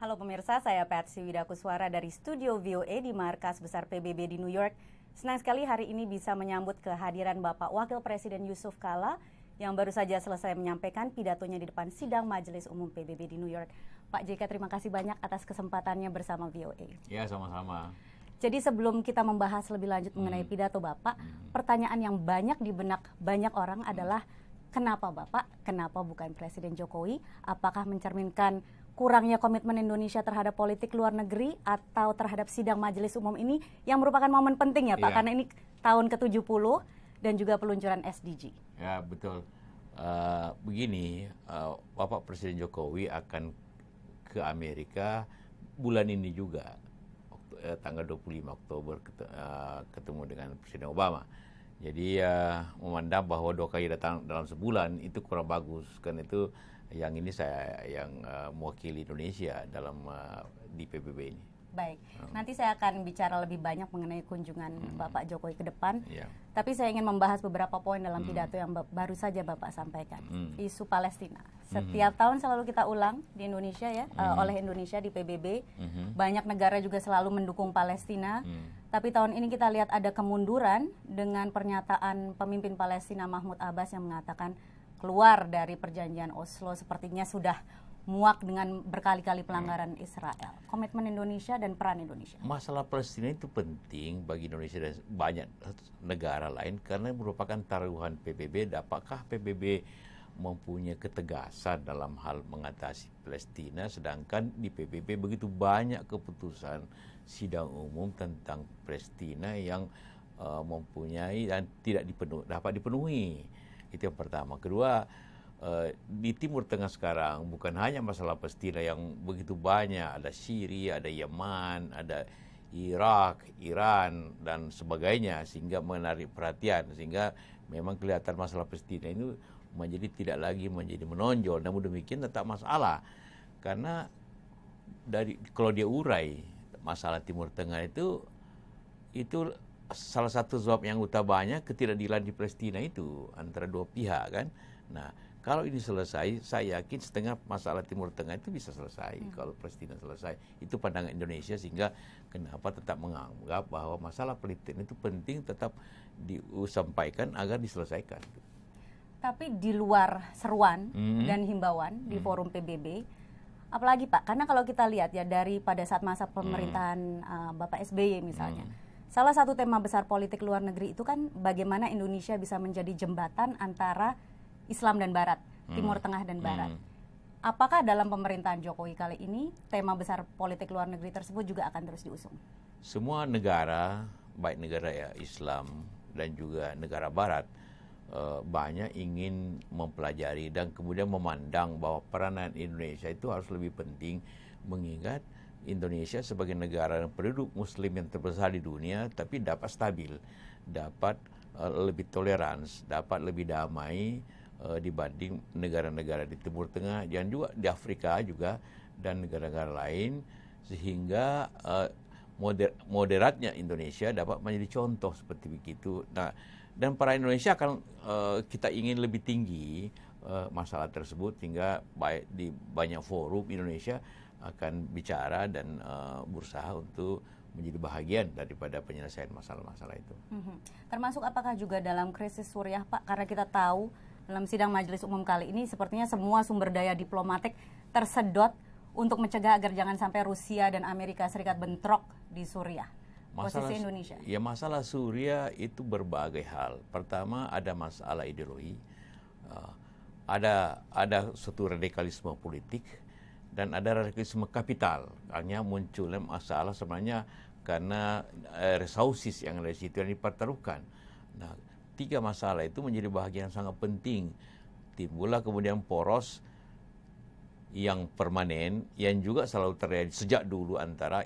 Halo pemirsa, saya Patsy Widakuswara dari studio VOA di markas besar PBB di New York. Senang sekali hari ini bisa menyambut kehadiran Bapak Wakil Presiden Yusuf Kala yang baru saja selesai menyampaikan pidatonya di depan sidang Majelis Umum PBB di New York. Pak JK, terima kasih banyak atas kesempatannya bersama VOA. Ya, sama-sama. Jadi sebelum kita membahas lebih lanjut mengenai pidato Bapak, pertanyaan yang banyak di benak banyak orang adalah kenapa Bapak, kenapa bukan Presiden Jokowi? Apakah mencerminkan kurangnya komitmen Indonesia terhadap politik luar negeri atau terhadap sidang Majelis Umum ini yang merupakan momen penting ya Pak, karena ini tahun ke-70 dan juga peluncuran SDG. Ya, betul. Begini, Bapak Presiden Jokowi akan ke Amerika bulan ini juga, tanggal 25 Oktober ketemu dengan Presiden Obama. Jadi memandang bahwa 2 kali datang dalam sebulan itu kurang bagus, karena itu yang ini saya yang mewakili Indonesia dalam di PBB ini. Baik, nanti saya akan bicara lebih banyak mengenai kunjungan Bapak Jokowi ke depan. Ya. Tapi saya ingin membahas beberapa poin dalam pidato yang baru saja Bapak sampaikan. Isu Palestina. Setiap tahun selalu kita ulang di Indonesia ya, oleh Indonesia di PBB. Banyak negara juga selalu mendukung Palestina. Tapi tahun ini kita lihat ada kemunduran dengan pernyataan pemimpin Palestina Mahmud Abbas yang mengatakan keluar dari perjanjian Oslo sepertinya sudah muak dengan berkali-kali pelanggaran Israel. Komitmen Indonesia dan peran Indonesia. Masalah Palestina itu penting bagi Indonesia dan banyak negara lain karena merupakan taruhan PBB. Apakah PBB mempunyai ketegasan dalam hal mengatasi Palestina, sedangkan di PBB begitu banyak keputusan sidang umum tentang Palestina yang mempunyai dan tidak dapat dipenuhi. Itu yang pertama. Kedua, di Timur Tengah sekarang bukan hanya masalah Palestina yang begitu banyak, ada Syria, ada Yaman, ada Irak, Iran dan sebagainya, sehingga menarik perhatian, sehingga memang kelihatan masalah Palestina itu menjadi tidak lagi menjadi menonjol. Namun demikian tetap masalah, karena kalau dia urai masalah Timur Tengah itu salah satu sebab yang utamanya ketidakadilan di Palestina itu antara dua pihak kan. Nah, kalau ini selesai, saya yakin setengah masalah Timur Tengah itu bisa selesai kalau Palestina selesai. Itu pandangan Indonesia, sehingga kenapa tetap menganggap bahwa masalah Palestina itu penting tetap disampaikan agar diselesaikan. Tapi di luar seruan dan himbauan di forum PBB, apalagi Pak, karena kalau kita lihat ya dari pada saat masa pemerintahan Bapak SBY misalnya, salah satu tema besar politik luar negeri itu kan bagaimana Indonesia bisa menjadi jembatan antara Islam dan Barat, Timur Tengah dan Barat. Apakah dalam pemerintahan Jokowi kali ini tema besar politik luar negeri tersebut juga akan terus diusung? Semua negara, baik negara Islam dan juga negara Barat, banyak ingin mempelajari dan kemudian memandang bahwa peranan Indonesia itu harus lebih penting, mengingat Indonesia sebagai negara penduduk Muslim yang terbesar di dunia, tapi dapat stabil, dapat lebih tolerans, dapat lebih damai dibanding negara-negara di Timur Tengah dan juga di Afrika juga dan negara-negara lain, sehingga moderatnya Indonesia dapat menjadi contoh seperti begitu. Nah, dan para Indonesia akan kita ingin lebih tinggi masalah tersebut, sehingga baik di banyak forum Indonesia akan bicara dan berusaha untuk menjadi bahagian daripada penyelesaian masalah-masalah itu. Termasuk apakah juga dalam krisis Suriah Pak? Karena kita tahu dalam sidang Majelis Umum kali ini sepertinya semua sumber daya diplomatik tersedot untuk mencegah agar jangan sampai Rusia dan Amerika Serikat bentrok di Suriah. Posisi Indonesia. Ya, masalah Suriah itu berbagai hal. Pertama, ada masalah ideologi, ada suatu radikalisme politik, dan ada radikalisme kapital. Hanya munculnya masalah sebenarnya karena resources yang ada di situ yang dipertaruhkan. Nah, 3 masalah itu menjadi bahagian yang sangat penting. Timbullah kemudian poros yang permanen yang juga selalu terjadi sejak dulu antara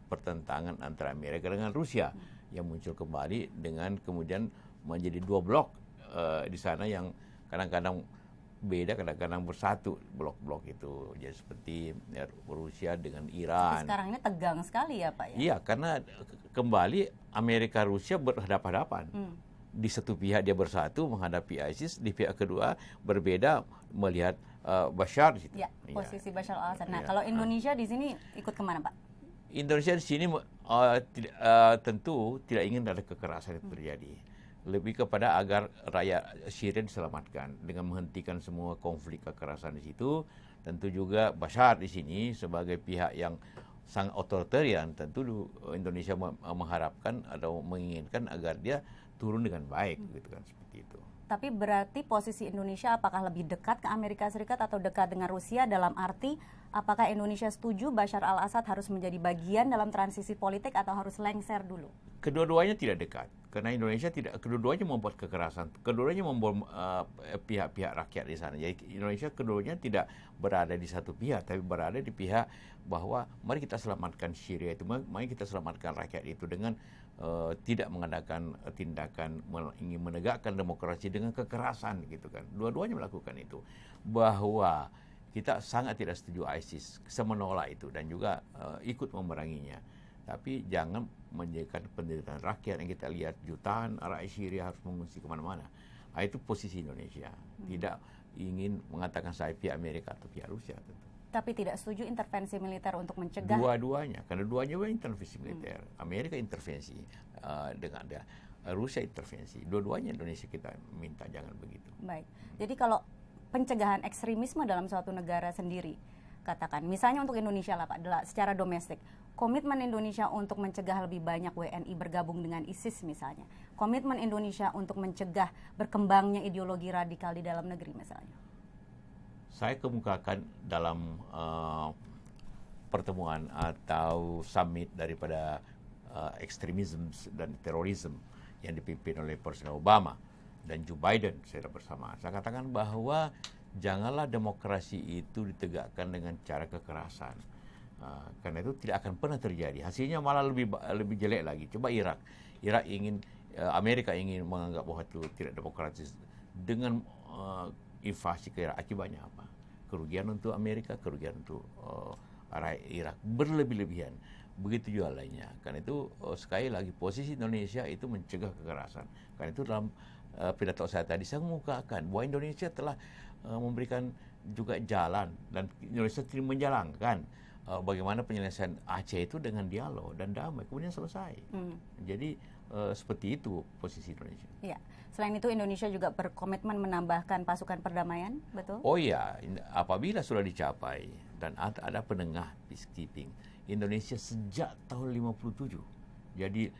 pertentangan antara Amerika dengan Rusia, yang muncul kembali dengan kemudian menjadi 2 blok di sana yang kadang-kadang beda, kadang-kadang bersatu blok-blok itu. Jadi seperti Rusia dengan Iran. Tapi sekarang ini tegang sekali ya Pak ya? Iya, karena kembali Amerika Rusia berhadapan-hadapan. Di satu pihak dia bersatu menghadapi ISIS, di pihak kedua berbeda melihat Bashar di situ. Ya, posisi Bashar al-Assad. Nah, kalau Indonesia di sini ikut kemana, Pak? Indonesia di sini tentu tidak ingin ada kekerasan yang terjadi. Lebih kepada agar rakyat Syria diselamatkan dengan menghentikan semua konflik kekerasan di situ. Tentu juga Bashar di sini sebagai pihak yang sangat otoritarian, tentu Indonesia mengharapkan atau menginginkan agar dia turun dengan baik, gitu kan, seperti itu. Tapi berarti posisi Indonesia apakah lebih dekat ke Amerika Serikat atau dekat dengan Rusia, dalam arti apakah Indonesia setuju Bashar al-Assad harus menjadi bagian dalam transisi politik atau harus lengser dulu? Kedua-duanya tidak dekat, karena Indonesia kedua-duanya membuat kekerasan, kedua-duanya membuat pihak-pihak rakyat di sana. Jadi Indonesia kedua-duanya tidak berada di satu pihak, tapi berada di pihak bahwa mari kita selamatkan Syria itu, mari kita selamatkan rakyat itu dengan tidak mengadakan tindakan ingin menegakkan demokrasi dengan kekerasan, gitu kan. Dua-duanya melakukan itu. Bahwa kita sangat tidak setuju ISIS, menolak itu dan juga ikut memeranginya. Tapi jangan menjadikan penderitaan rakyat yang kita lihat jutaan rakyat Syria harus mengungsi kemana-mana. Itu posisi Indonesia. Tidak ingin mengatakan saya pihak Amerika atau pihak Rusia, tentu. Tapi tidak setuju intervensi militer untuk mencegah? Dua-duanya, karena duanya intervensi militer. Amerika intervensi dengan dia, Rusia intervensi. Dua-duanya Indonesia kita minta jangan begitu. Baik. Jadi kalau pencegahan ekstremisme dalam suatu negara sendiri, katakan misalnya untuk Indonesia lah Pak, secara domestik, komitmen Indonesia untuk mencegah lebih banyak WNI bergabung dengan ISIS misalnya, komitmen Indonesia untuk mencegah berkembangnya ideologi radikal di dalam negeri misalnya. Saya kemukakan dalam pertemuan atau summit daripada ekstremisme dan terorisme yang dipimpin oleh Presiden Obama dan Joe Biden secara bersamaan. Saya katakan bahwa janganlah demokrasi itu ditegakkan dengan cara kekerasan. Karena itu tidak akan pernah terjadi. Hasilnya malah lebih jelek lagi. Coba Irak Amerika ingin menganggap bahwa itu tidak demokratis dengan invasi ke Irak. Akibatnya apa? Kerugian untuk Amerika, kerugian untuk rakyat Irak berlebih-lebihan. Begitu juga lainnya. Karena itu sekali lagi posisi Indonesia itu mencegah kekerasan. Karena itu dalam pidato saya tadi saya mengukakan bahwa Indonesia telah memberikan juga jalan dan Indonesia tidak menjalankan bagaimana penyelesaian Aceh itu dengan dialog dan damai kemudian selesai. Jadi seperti itu posisi Indonesia. Ya. Selain itu Indonesia juga berkomitmen menambahkan pasukan perdamaian, betul? Oh iya, apabila sudah dicapai dan ada penengah peacekeeping, Indonesia sejak tahun 57. Jadi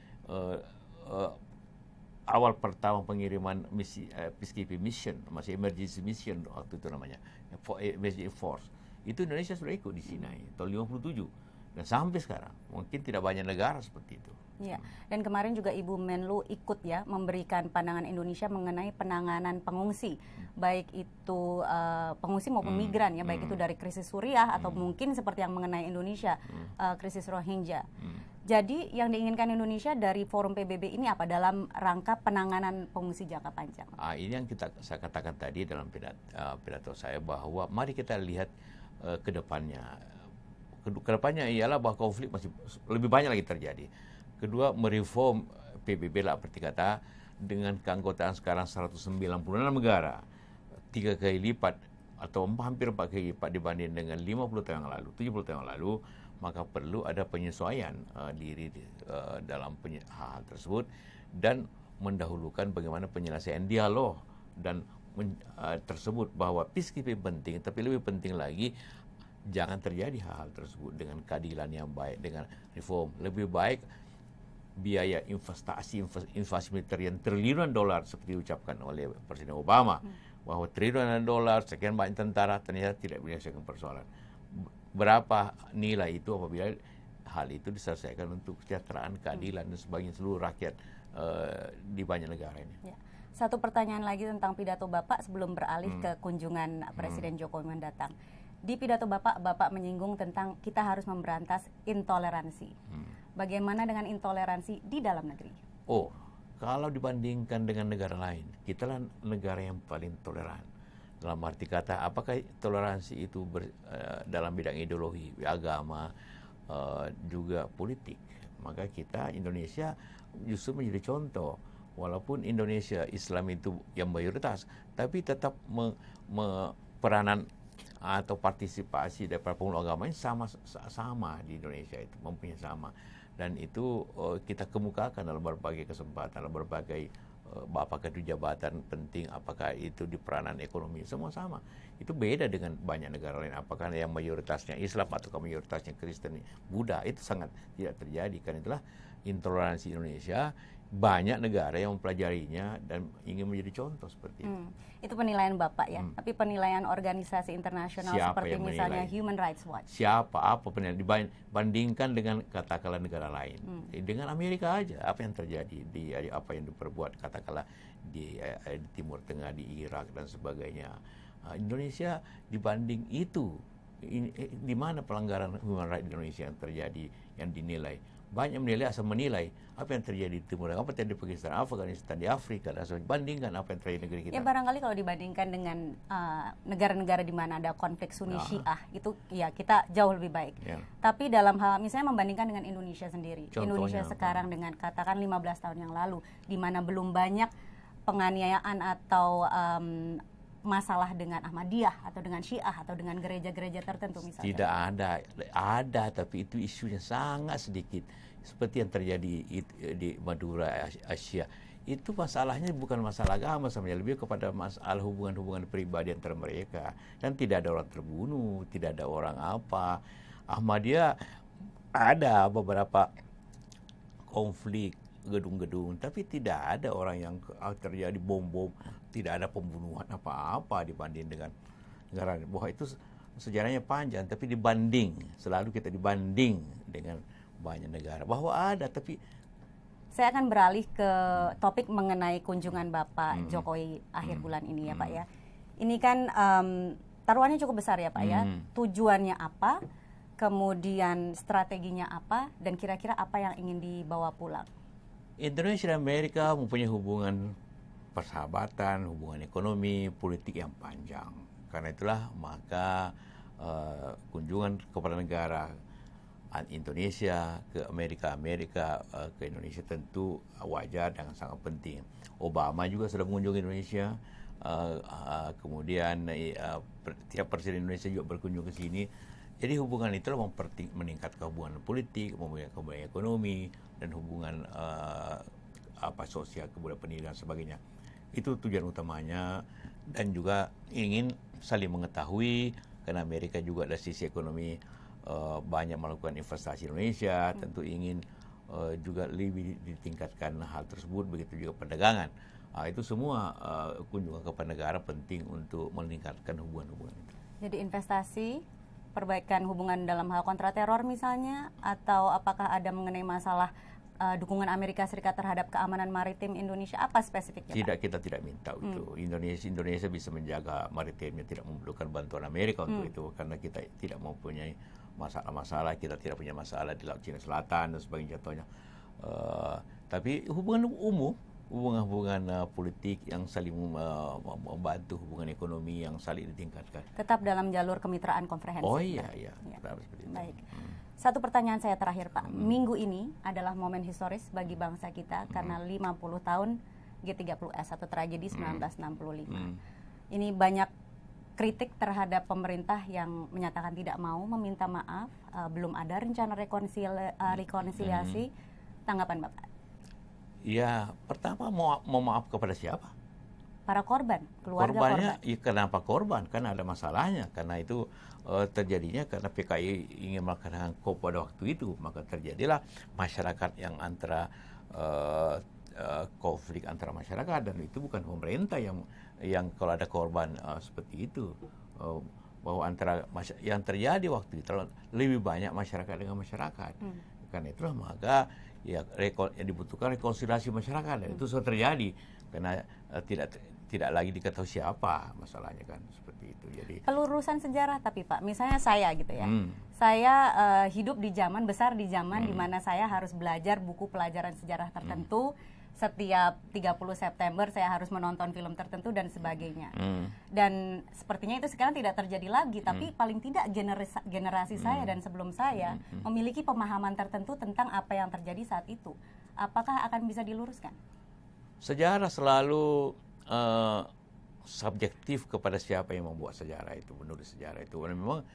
awal pertama pengiriman misi peacekeeping mission, masih emergency mission waktu itu namanya, emergency force. Itu Indonesia sudah ikut di Sinai tahun 57 dan sampai sekarang mungkin tidak banyak negara seperti itu. Ya, dan kemarin juga Ibu Menlu ikut ya memberikan pandangan Indonesia mengenai penanganan pengungsi, baik itu pengungsi maupun migran ya, baik itu dari krisis Suriah atau mungkin seperti yang mengenai Indonesia krisis Rohingya. Jadi yang diinginkan Indonesia dari forum PBB ini apa dalam rangka penanganan pengungsi jangka panjang? Ini yang saya katakan tadi dalam pidato saya bahwa mari kita lihat ke depannya. Kedepannya ialah bahwa konflik masih lebih banyak lagi terjadi. Kedua, mereform PBB lah seperti kata dengan keanggotaan sekarang 196 negara, 3 kali lipat atau hampir 4 kali lipat dibanding dengan 50 tahun yang lalu, 70 tahun yang lalu, maka perlu ada penyesuaian diri dalam hal tersebut dan mendahulukan bagaimana penyelesaian dialog dan tersebut bahwa peacekeeping penting, tapi lebih penting lagi jangan terjadi hal-hal tersebut dengan keadilan yang baik, dengan reform lebih baik. Biaya investasi militer yang triliunan dolar seperti diucapkan oleh Presiden Obama bahwa triliunan dolar sekian banyak tentara ternyata tidak menyelesaikan persoalan. Berapa nilai itu apabila hal itu diselesaikan untuk kesejahteraan, keadilan dan sebagainya seluruh rakyat di banyak negara ini. Ya. Satu pertanyaan lagi tentang pidato Bapak sebelum beralih ke kunjungan Presiden Jokowi mendatang. Di pidato Bapak menyinggung tentang kita harus memberantas intoleransi. Bagaimana dengan intoleransi di dalam negeri? Oh, kalau dibandingkan dengan negara lain, kita lah negara yang paling toleran. Dalam arti kata, apakah toleransi itu dalam bidang ideologi, agama, juga politik. Maka kita, Indonesia, justru menjadi contoh. Walaupun Indonesia Islam itu yang mayoritas, tapi tetap peranan atau partisipasi daripada pemeluk agama ini sama di Indonesia, itu mempunyai sama, dan itu kita kemukakan dalam berbagai kesempatan, dalam berbagai apakah itu jabatan penting, apakah itu di peranan ekonomi, semua sama. Itu beda dengan banyak negara lain, apakah yang mayoritasnya Islam atau mayoritasnya Kristen, Buddha, itu sangat tidak terjadi. Karena itulah intoleransi Indonesia, banyak negara yang mempelajarinya dan ingin menjadi contoh seperti itu. Itu penilaian Bapak ya, tapi penilaian organisasi internasional seperti misalnya Human Rights Watch. Siapa, apa penilaian, dibandingkan dengan katakanlah negara lain. Dengan Amerika aja, apa yang terjadi, apa yang diperbuat katakanlah di Timur Tengah, di Irak dan sebagainya. Indonesia dibanding itu, di mana pelanggaran human rights di Indonesia yang terjadi, yang dinilai. Banyak menilai, asal menilai apa yang terjadi di Timur Tengah, apa yang terjadi di Pakistan, Afghanistan, di Afrika, dan sebagainya. Bandingkan apa yang terjadi di negeri kita. Ya barangkali kalau dibandingkan dengan negara-negara di mana ada konflik Sunni Syiah, itu ya kita jauh lebih baik. Tapi dalam hal misalnya membandingkan dengan Indonesia sendiri, contohnya, Indonesia sekarang dengan katakan 15 tahun yang lalu, di mana belum banyak penganiayaan atau masalah dengan Ahmadiyah atau dengan Syiah atau dengan gereja-gereja tertentu misalnya. Tidak ada, tapi itu isunya sangat sedikit. Seperti yang terjadi di Madura, Asia. Itu masalahnya bukan masalah agama sebenarnya, lebih kepada masalah hubungan-hubungan pribadi antara mereka. Dan tidak ada orang terbunuh, tidak ada orang apa. Ahmadiyah ada beberapa konflik gedung-gedung, tapi tidak ada orang yang terjadi bom-bom, tidak ada pembunuhan apa-apa dibanding dengan negara. Bahwa itu sejarahnya panjang, tapi selalu kita dibanding dengan banyak negara. Bahwa ada, tapi saya akan beralih ke topik mengenai kunjungan Bapak Jokowi akhir bulan ini ya Pak ya. Ini kan taruhannya cukup besar ya Pak ya. Tujuannya apa, kemudian strateginya apa, dan kira-kira apa yang ingin dibawa pulang? Indonesia dan Amerika mempunyai hubungan persahabatan, hubungan ekonomi, politik yang panjang. Karena itulah maka kunjungan kepada negara Indonesia ke Amerika ke Indonesia tentu wajar dan sangat penting. Obama juga sudah mengunjungi Indonesia, kemudian tiap presiden Indonesia juga berkunjung ke sini. Jadi hubungan itulah meningkatkan hubungan politik, meningkatkan hubungan ekonomi, dan hubungan sosial, kemudian pendidikan dan sebagainya. Itu tujuan utamanya, dan juga ingin saling mengetahui, karena Amerika juga dari sisi ekonomi banyak melakukan investasi Indonesia, tentu ingin juga lebih ditingkatkan hal tersebut, begitu juga perdagangan. Itu semua kunjungan kepada negara penting untuk meningkatkan hubungan-hubungan itu. Jadi investasi, perbaikan hubungan dalam hal kontrateror misalnya, atau apakah ada mengenai masalah dukungan Amerika Serikat terhadap keamanan maritim Indonesia, apa spesifiknya? Kita tidak minta itu. Indonesia bisa menjaga maritimnya, tidak memerlukan bantuan Amerika untuk itu, karena kita tidak mempunyai masalah, kita tidak punya masalah di Laut Cina Selatan dan sebagainya contohnya. Tapi hubungan umum, hubungan politik yang saling membantu, hubungan ekonomi yang saling ditingkatkan. Tetap dalam jalur kemitraan komprehensif. Oh iya. Baik. Satu pertanyaan saya terakhir Pak. Minggu ini adalah momen historis bagi bangsa kita karena 50 tahun G30S atau tragedi 1965. Ini banyak kritik terhadap pemerintah yang menyatakan tidak mau meminta maaf, belum ada rencana rekonsiliasi. Tanggapan Bapak? Ya, pertama mau maaf kepada siapa? Para korban, keluarga korbannya, korban. Ya, kenapa korban? Kan ada masalahnya. Karena itu terjadinya karena PKI ingin melaksanakan KOP pada waktu itu, maka terjadilah masyarakat yang antara konflik antara masyarakat, dan itu bukan pemerintah yang kalau ada korban seperti itu. Bahwa antara yang terjadi waktu itu lebih banyak masyarakat dengan masyarakat. Karena itulah maka ya dibutuhkan rekonsiliasi masyarakat, dan itu sudah terjadi karena tidak lagi diketahui siapa masalahnya, kan seperti itu. Jadi pelurusan sejarah, tapi Pak, misalnya saya gitu ya, saya hidup di zaman besar di zaman di mana saya harus belajar buku pelajaran sejarah tertentu. Setiap 30 September saya harus menonton film tertentu dan sebagainya. Dan sepertinya itu sekarang tidak terjadi lagi, tapi paling tidak generasi saya dan sebelum saya memiliki pemahaman tertentu tentang apa yang terjadi saat itu. Apakah akan bisa diluruskan? Sejarah selalu subjektif kepada siapa yang membuat sejarah itu, menulis sejarah itu. Memang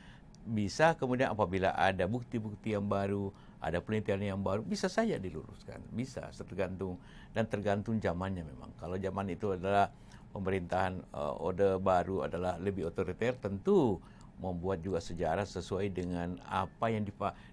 bisa kemudian apabila ada bukti-bukti yang baru, ada penelitian yang baru, bisa saja diluruskan, bisa, tergantung zamannya memang. Kalau zaman itu adalah pemerintahan Orde Baru adalah lebih otoriter, tentu membuat juga sejarah sesuai dengan apa yang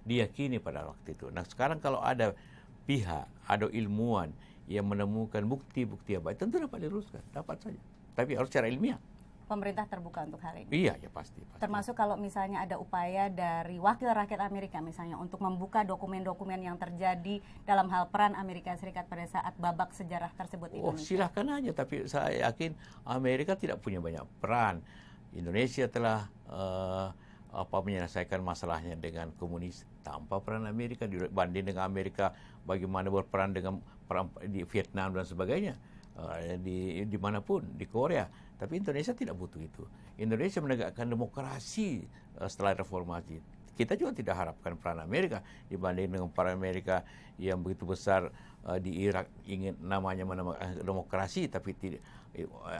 diyakini pada waktu itu. Nah sekarang kalau ada pihak, ada ilmuwan yang menemukan bukti-bukti yang baik, tentu dapat diluruskan, dapat saja. Tapi harus secara ilmiah. Pemerintah terbuka untuk hal ini? Iya, ya pasti. Termasuk kalau misalnya ada upaya dari wakil rakyat Amerika misalnya untuk membuka dokumen-dokumen yang terjadi dalam hal peran Amerika Serikat pada saat babak sejarah tersebut di Indonesia. Silahkan aja, tapi saya yakin Amerika tidak punya banyak peran. Indonesia telah menyelesaikan masalahnya dengan komunis tanpa peran Amerika, dibanding dengan Amerika bagaimana berperan dengan perang di Vietnam dan sebagainya, di manapun, di Korea. Tapi Indonesia tidak butuh itu. Indonesia menegakkan demokrasi setelah reformasi. Kita juga tidak harapkan peran Amerika dibanding dengan peran Amerika yang begitu besar di Irak, ingin namanya demokrasi tapi tidak,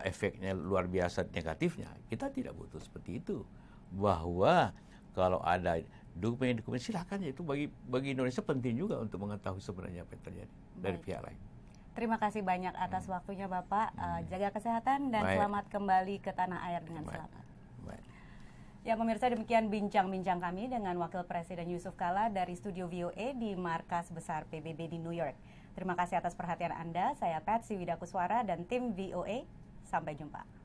efeknya luar biasa negatifnya. Kita tidak butuh seperti itu. Bahwa kalau ada dokumen-dokumen silakan, itu bagi Indonesia penting juga untuk mengetahui sebenarnya apa yang terjadi dari pihak lain. Terima kasih banyak atas waktunya Bapak. Jaga kesehatan dan selamat kembali ke tanah air dengan selamat. Ya pemirsa, demikian bincang-bincang kami dengan Wakil Presiden Yusuf Kala dari Studio VOA di Markas Besar PBB di New York. Terima kasih atas perhatian Anda. Saya Patsy Widakuswara dan tim VOA. Sampai jumpa.